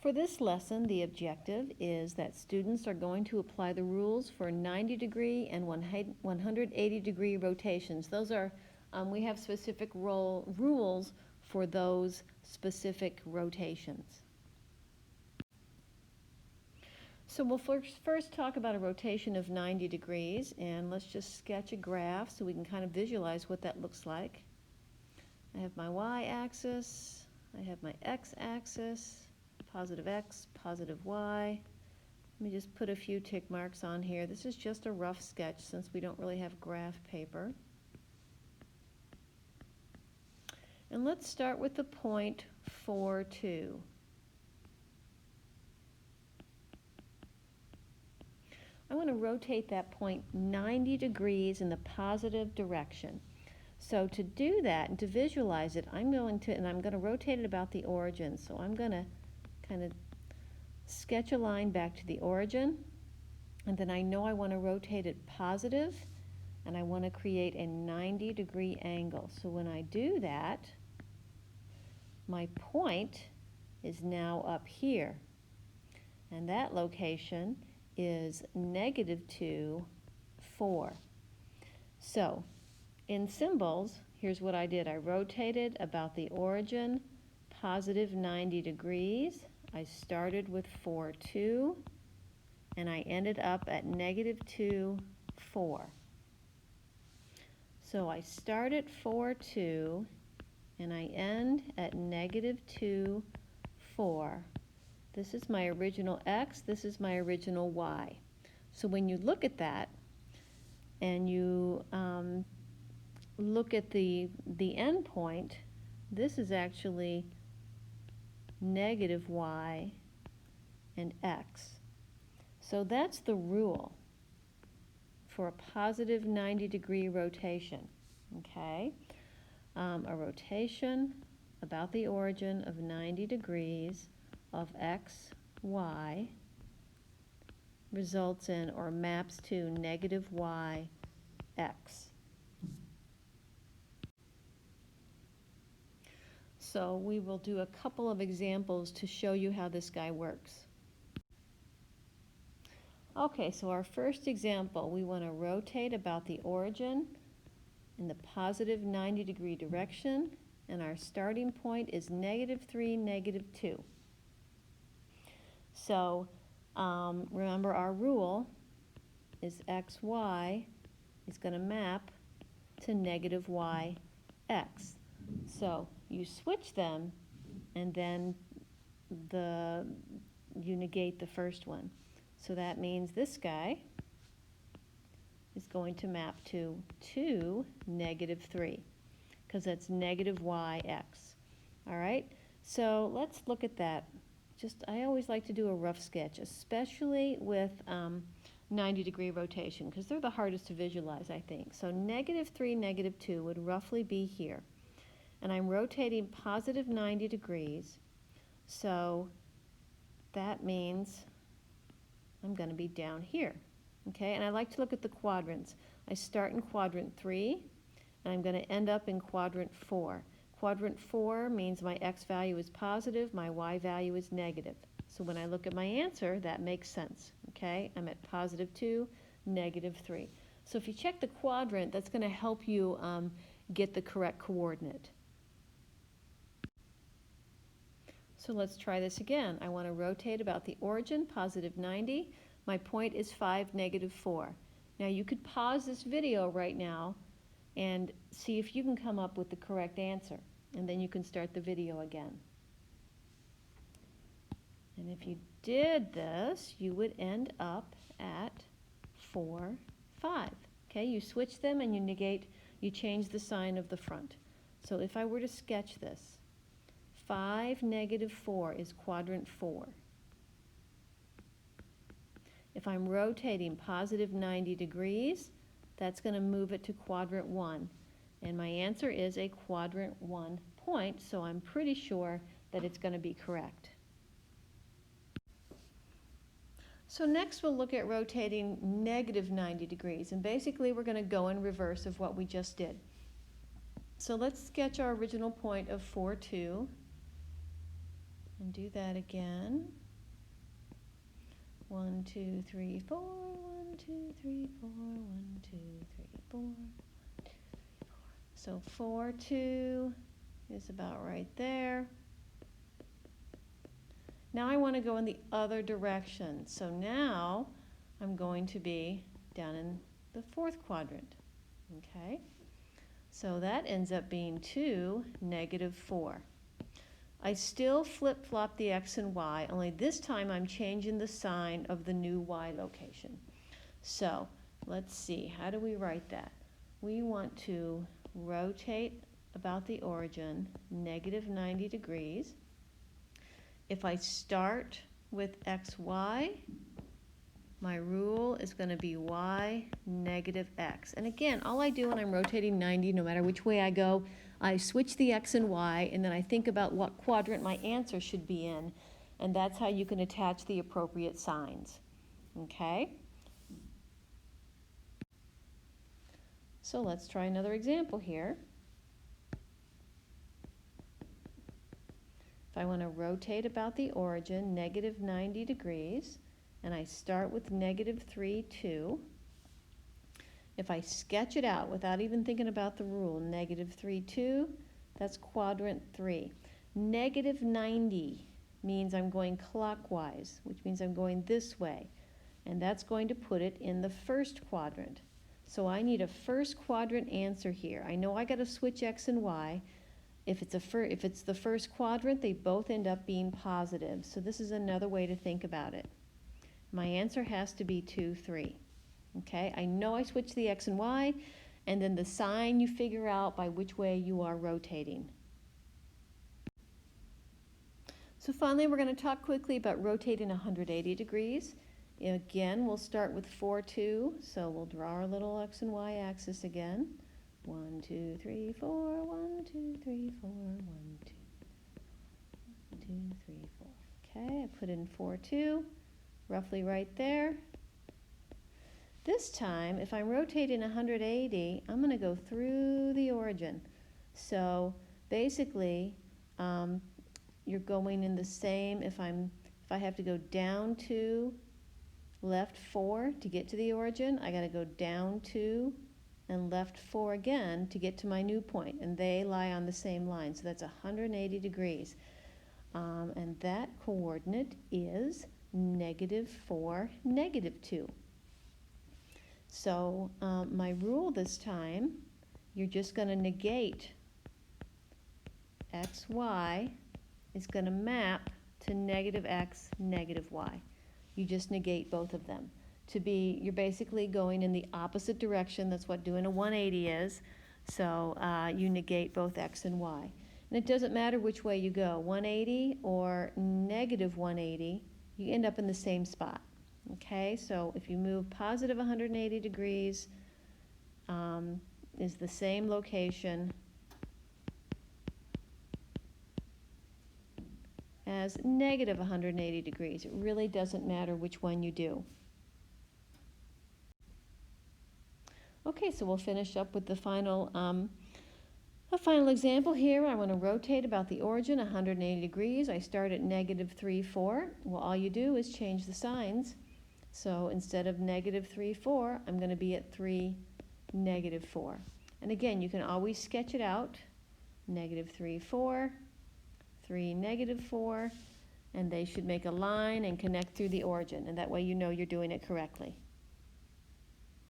For this lesson, the objective is that students are going to apply the rules for 90-degree and 180-degree rotations. Those are, we have specific rules for those specific rotations. So we'll first talk about a rotation of 90 degrees, and let's just sketch a graph so we can kind of visualize what that looks like. I have my y-axis, I have my x-axis, positive x, positive y. Let me just put a few tick marks on here. This is just a rough sketch since we don't really have graph paper. And let's start with the point 4, 2. I want to rotate that point 90 degrees in the positive direction. So to do that and to visualize it, I'm going to rotate it about the origin. So I'm going to kind of sketch a line back to the origin, and then I know I want to rotate it positive, and I want to create a 90-degree angle. So when I do that, my point is now up here, and that location is -2, 4. So in symbols, here's what I did. I rotated about the origin positive 90 degrees. I started with 4, 2, and I ended up at -2, 4. So I start at 4, 2, and I end at -2, 4. This is my original x, this is my original y. So when you look at that, and you look at the end point, this is actually -y and x. So that's the rule for a positive 90-degree rotation, okay? A rotation about the origin of 90 degrees of x, y results in or maps to -y, x. So we will do a couple of examples to show you how this guy works. Okay, so our first example, we want to rotate about the origin in the positive 90-degree direction, and our starting point is -3, -2. So remember, our rule is xy is going to map to -y, x. So you switch them, and then you negate the first one. So that means this guy is going to map to 2, -3, because that's -y, x. All right, so let's look at that. I always like to do a rough sketch, especially with 90-degree rotation, because they're the hardest to visualize, I think. So -3, -2 would roughly be here. And I'm rotating positive 90 degrees, so that means I'm going to be down here. Okay, and I like to look at the quadrants. I start in quadrant 3, and I'm going to end up in quadrant 4. Quadrant 4 means my x value is positive, my y value is negative. So when I look at my answer, that makes sense. Okay, I'm at +2, -3. So if you check the quadrant, that's going to help you get the correct coordinate. So let's try this again. I want to rotate about the origin, positive 90. My point is 5, -4. Now you could pause this video right now and see if you can come up with the correct answer. And then you can start the video again. And if you did this, you would end up at 4, 5. Okay, you switch them and you change the sign of the front. So if I were to sketch this, 5, -4 is quadrant 4. If I'm rotating positive 90 degrees, that's going to move it to quadrant 1. And my answer is a quadrant 1 point, so I'm pretty sure that it's going to be correct. So next we'll look at rotating -90 degrees, and basically we're going to go in reverse of what we just did. So let's sketch our original point of 4, 2. And do that again. 1, 2, 3, 4, 1, 2, 3, 4, 1, 2, 3, 4. So 4, 2 is about right there. Now I want to go in the other direction. So now I'm going to be down in the fourth quadrant. Okay? So that ends up being 2, -4. I still flip-flop the x and y, only this time I'm changing the sign of the new y location. So let's see, how do we write that? We want to rotate about the origin -90 degrees. If I start with xy, my rule is going to be y -x. And again, all I do when I'm rotating 90, no matter which way I go, I switch the x and y, and then I think about what quadrant my answer should be in, and that's how you can attach the appropriate signs. Okay? So let's try another example here. If I want to rotate about the origin -90 degrees, and I start with -3, 2. If I sketch it out without even thinking about the rule, -3, 2, that's quadrant 3. -90 means I'm going clockwise, which means I'm going this way. And that's going to put it in the first quadrant. So I need a first quadrant answer here. I know I got to switch x and y. If it's the first quadrant, they both end up being positive. So this is another way to think about it. My answer has to be 2, 3. Okay, I know I switched the x and y, and then the sign you figure out by which way you are rotating. So finally, we're going to talk quickly about rotating 180 degrees. Again, we'll start with 4, 2, so we'll draw our little x and y axis again. 1, 2, 3, 4, 1, 2, 3, 4, 1, 2, 1, 2, 3, 4. Okay, I put in 4, 2, roughly right there. This time, if I'm rotating 180, I'm going to go through the origin. So basically, you're going in the same, if I have to go down 2, left 4 to get to the origin, I got to go down 2 and left 4 again to get to my new point, and they lie on the same line. So that's 180 degrees. And that coordinate is -4, -2. So my rule this time, you're just going to negate x, y is going to map to -x, -y. You just negate both of them. You're basically going in the opposite direction. That's what doing a 180 is. So you negate both x and y. And it doesn't matter which way you go, 180 or -180, you end up in the same spot. Okay, so if you move positive 180 degrees, is the same location as negative 180 degrees. It really doesn't matter which one you do. Okay, so we'll finish up with the final example here. I want to rotate about the origin 180 degrees. I start at -3, 4. Well, all you do is change the signs. So instead of -3, 4, I'm going to be at 3, -4. And again, you can always sketch it out. -3, 4, 3, -4, and they should make a line and connect through the origin. And that way you know you're doing it correctly.